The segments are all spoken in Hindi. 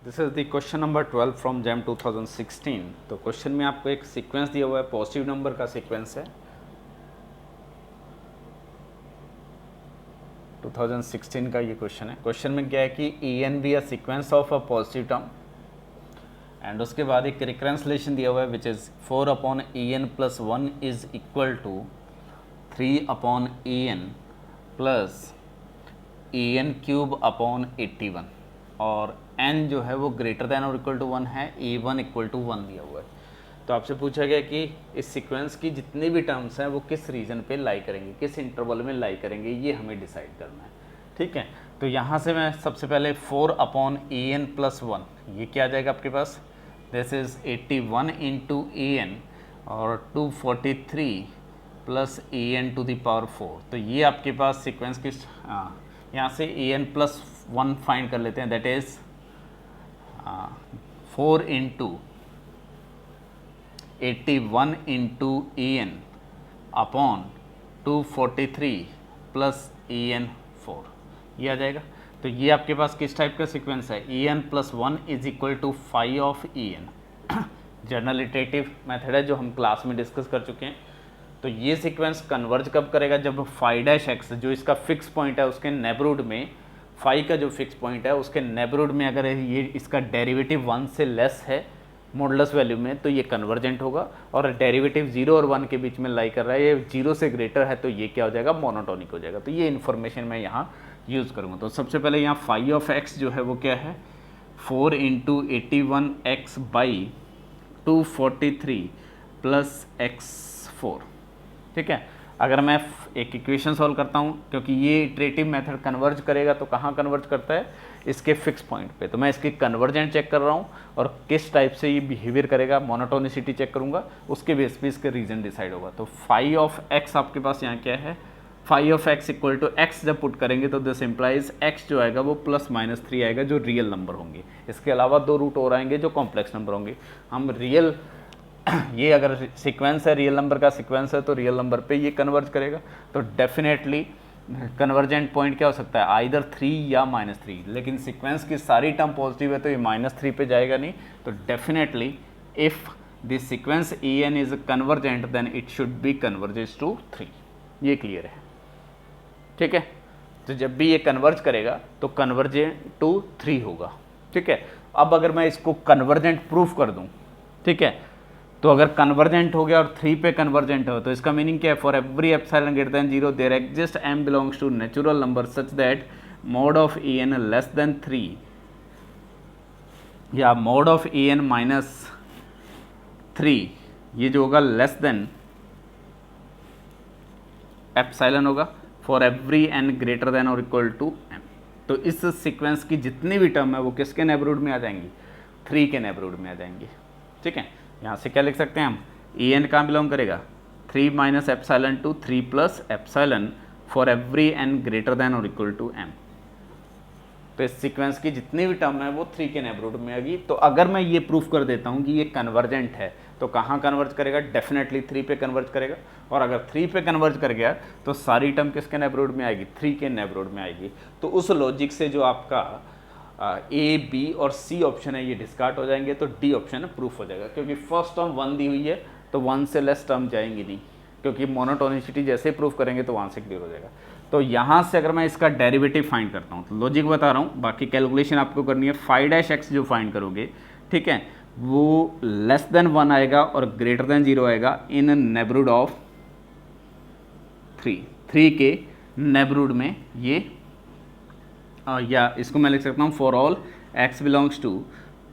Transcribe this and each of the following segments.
This is the question number 12 from jam 2016। तो क्वेश्चन में आपको एक सीक्वेंस दिया हुआ है, पॉजिटिव नंबर का सीक्वेंस है। 2016 का ये क्वेश्चन है। क्वेश्चन में क्या है कि E N be a sequence of a positive term and उसके बाद एक रिकरेंस रिलेशन दिया हुआ है which is 4 upon E N plus 1 is equal to 3 upon E N plus E N cube upon 81 और n जो है वो ग्रेटर दैन और इक्वल टू 1 है, e1 इक्वल टू 1 दिया हुआ है। तो आपसे पूछा गया कि इस सीक्वेंस की जितने भी टर्म्स हैं वो किस रीजन पे लाई करेंगे, किस इंटरवल में लाई करेंगे, ये हमें डिसाइड करना है। ठीक है, तो यहाँ से मैं सबसे पहले 4 अपॉन ई एन प्लस 1, ये क्या आ जाएगा आपके पास, this is 81 into E n और 243 plus E n to the power 4। तो ये आपके पास सीक्वेंस की यहाँ से ई एन प्लस 1 फाइंड कर लेते हैं, that is 4 into 81 into E N upon 243 plus E N 4, ये आ जाएगा। तो ये आपके पास किस टाइप का सीक्वेंस है, E N plus 1 is equal to 5 of E N. General iterative method है जो हम क्लास में डिस्कस कर चुके हैं। तो ये सीक्वेंस कन्वर्ज कब करेगा, जब फाई डैश एक्स जो इसका फिक्स पॉइंट है उसके नेबरहुड में, फाई का जो फिक्स पॉइंट है उसके नेबरहुड में अगर ये इसका डेरिवेटिव 1 से लेस है मॉडुलस वैल्यू में तो ये कन्वर्जेंट होगा, और डेरिवेटिव 0 और 1 के बीच में लाई कर रहा है, ये 0 से ग्रेटर है तो ये क्या हो जाएगा, मोनोटोनिक हो जाएगा। तो ये इन्फॉर्मेशन मैं यहाँ यूज़ करूँगा। तो सबसे पहले यहाँ फाई ऑफ एक्स जो है वो क्या है, 4 into 81 x by 243 plus x 4। ठीक है, अगर मैं एक इक्वेशन सॉल्व करता हूँ, क्योंकि ये इटरेटिव मेथड कन्वर्ज करेगा तो कहाँ कन्वर्ज करता है, इसके फिक्स पॉइंट पे। तो मैं इसकी कन्वर्जेंट चेक कर रहा हूँ और किस टाइप से ये बिहेवियर करेगा, मोनोटोनिसिटी चेक करूँगा, उसके बेस पे इसके रीजन डिसाइड होगा। तो फाई ऑफ एक्स आपके पास यहाँ क्या है, phi of X equal to X जब पुट करेंगे तो दिस इम्प्लाइज एक्स जो आएगा वो प्लस माइनस 3 आएगा जो रियल नंबर होंगे। इसके अलावा 2 रूट और आएंगे जो कॉम्प्लेक्स नंबर होंगे। हम रियल ये अगर सीक्वेंस है, रियल नंबर का सीक्वेंस है तो रियल नंबर पे ये कन्वर्ज करेगा। तो डेफिनेटली कन्वर्जेंट पॉइंट क्या हो सकता है, आइदर 3 या -3। लेकिन सीक्वेंस की सारी टर्म पॉजिटिव है तो ये -3 पे जाएगा नहीं। तो definitely if this sequence E N is convergent then it should be converges to 3। ये क्लियर है, ठीक है। तो जब भी ये कन्वर्ज करेगा तो कन्वर्जेंट टू 3 होगा। ठीक है, अब अगर मैं इसको कन्वर्जेंट प्रूफ कर दूँ, ठीक है, तो अगर कन्वर्जेंट हो गया और 3 पे कन्वर्जेंट हो तो इसका मीनिंग क्या है, for every epsilon greater than 0 there exist m belongs to natural number such that mod of E N less than 3 या mod of E N minus 3, ये जो होगा लेस देन एप्सिलॉन होगा for every n greater than और इक्वल टू m। तो इस सीक्वेंस की जितनी भी टर्म है वो किसके नेबरहुड में आ जाएंगी, 3 के नेबरहुड में आ जाएंगी। ठीक है, यहाँ से क्या लिख सकते हैं हम, ई एन कहाँ बिलोंग करेगा, 3 minus epsilon to 3 plus epsilon for every N greater than और इक्वल टू एम। तो इस सीक्वेंस की जितनी भी टर्म है वो 3 के नेबरहुड में आएगी। तो अगर मैं ये प्रूफ कर देता हूँ कि ये कन्वर्जेंट है तो कहाँ कन्वर्ज करेगा, डेफिनेटली 3 पे कन्वर्ज करेगा। और अगर 3 पे कन्वर्ज कर गया तो सारी टर्म किसके नेबरहुड में आएगी, 3 के नेबरहुड में आएगी। तो उस लॉजिक से जो आपका ए, बी और सी ऑप्शन है ये डिस्कार्ड हो जाएंगे, तो डी ऑप्शन प्रूफ हो जाएगा। क्योंकि फर्स्ट टर्म 1 दी हुई है तो 1 से लेस टर्म जाएंगी नहीं, क्योंकि मोनोटोनिसिटी जैसे ही प्रूफ करेंगे तो वहाँ से क्लियर हो जाएगा। तो यहाँ से अगर मैं इसका डेरिवेटिव फाइंड करता हूँ, तो लॉजिक बता रहा हूँ, बाकी कैलकुलेशन आपको करनी है। फाई डैश एक्स जो फाइंड करोगे, ठीक है, वो लेस देन 1 आएगा और ग्रेटर देन 0 आएगा इन नेबरहुड ऑफ 3 के नेबरहुड में ये या इसको मैं लिख सकता हूँ for all x belongs to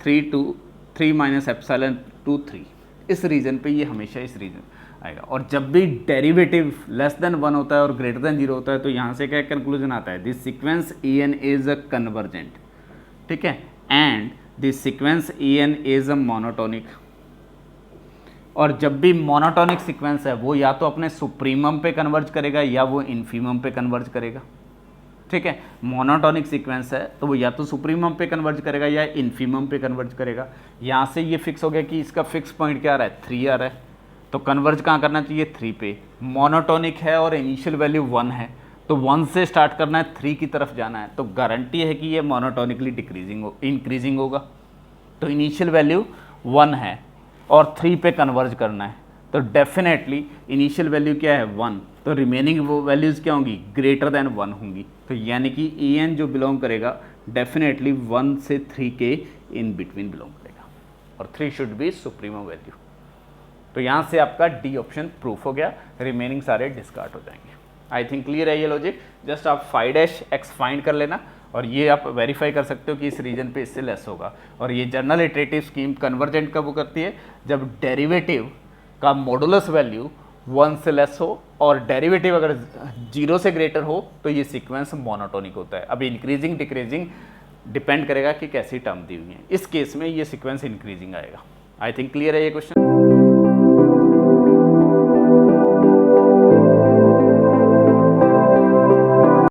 3 minus epsilon to 3। इस रीजन पे ये हमेशा इस रीजन आएगा। और जब भी डेरिवेटिव लेस देन 1 होता है और ग्रेटर देन 0 होता है तो यहाँ से क्या कंक्लूजन आता है, this sequence E N is a convergent. ठीक है, and this sequence E N is a monotonic. और जब भी मोनोटोनिक सीक्वेंस है वो या तो अपने सुप्रीमम पे कन्वर्ज करेगा या वो इन्फीमम पे कन्वर्ज करेगा। ठीक है, मोनोटोनिक सीक्वेंस है तो वो या तो सुप्रीमम पे कन्वर्ज करेगा या इन्फीमम पे कन्वर्ज करेगा। यहाँ से ये फिक्स हो गया कि इसका फिक्स पॉइंट क्या आ रहा है, 3 आ रहा है, तो कन्वर्ज कहाँ करना चाहिए, 3 पे। मोनोटोनिक है और इनिशियल वैल्यू 1 है तो 1 से स्टार्ट करना है, 3 की तरफ जाना है, तो गारंटी है कि ये मोनोटोनिकली इंक्रीजिंग होगा। तो इनिशियल वैल्यू 1 है और 3 पे कन्वर्ज करना है, तो डेफिनेटली इनिशियल वैल्यू क्या है 1, तो रिमेनिंग वो वैल्यूज़ क्या होंगी, ग्रेटर देन 1 होंगी। तो यानी कि ई एन जो बिलोंग करेगा डेफिनेटली 1 से 3 के इन बिटवीन बिलोंग करेगा और 3 शुड बी सुप्रीमो वैल्यू। तो यहाँ से आपका डी ऑप्शन प्रूफ हो गया, रिमेनिंग सारे डिस्कार्ड हो जाएंगे। आई थिंक क्लियर है ये लॉजिक। जस्ट आप फाइव डैश एक्स फाइंड कर लेना और ये आप वेरीफाई कर सकते हो कि इस रीजन पे इससे लेस होगा। और ये जनरल इटरेटिव स्कीम कन्वर्जेंट कब करती है, जब डेरिवेटिव का मॉडुलस वैल्यू 1 से लेस हो और डेरिवेटिव अगर 0 से ग्रेटर हो तो ये सीक्वेंस मोनोटोनिक होता है। अब इंक्रीजिंग डिक्रीजिंग डिपेंड करेगा कि कैसी टर्म दी हुई है, इस केस में ये सीक्वेंस इंक्रीजिंग आएगा। आई थिंक क्लियर है ये क्वेश्चन।